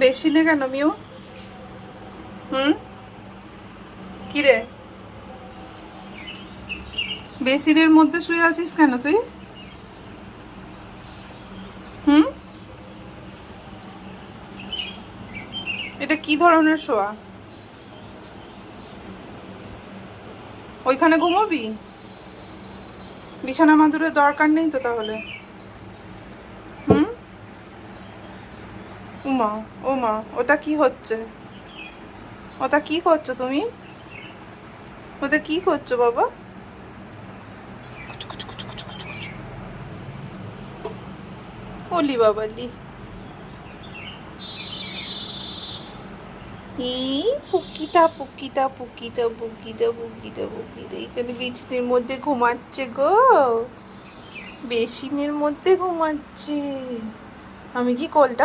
বেশি নে কেন মিউ? হুম, কি রে? বেসিনের মধ্যে শুয়ে আছিস কেন তুই? হুম, এটা কি ধরনের শোয়া? ওইখানে ঘুমোবি? বিছানা মাদুরের দরকার নেই তো তাহলে? হুম, উমা, ওমা, ওটা কি হচ্ছে? ওটা কি করছো তুমি? ওটা কি করছো বাবা? কুচু, কুচু, কুচু, কুচু, কুচু, কুচু। ওলি বাবালি। এই পুকিটা পুকিটা পুকিটা পুকিটা পুকিটা পুকিটা এখানে বিছানের মধ্যে ঘুমাচ্ছে গো। বেসিনের মধ্যে ঘুমাচ্ছে। আমি কি কোলটা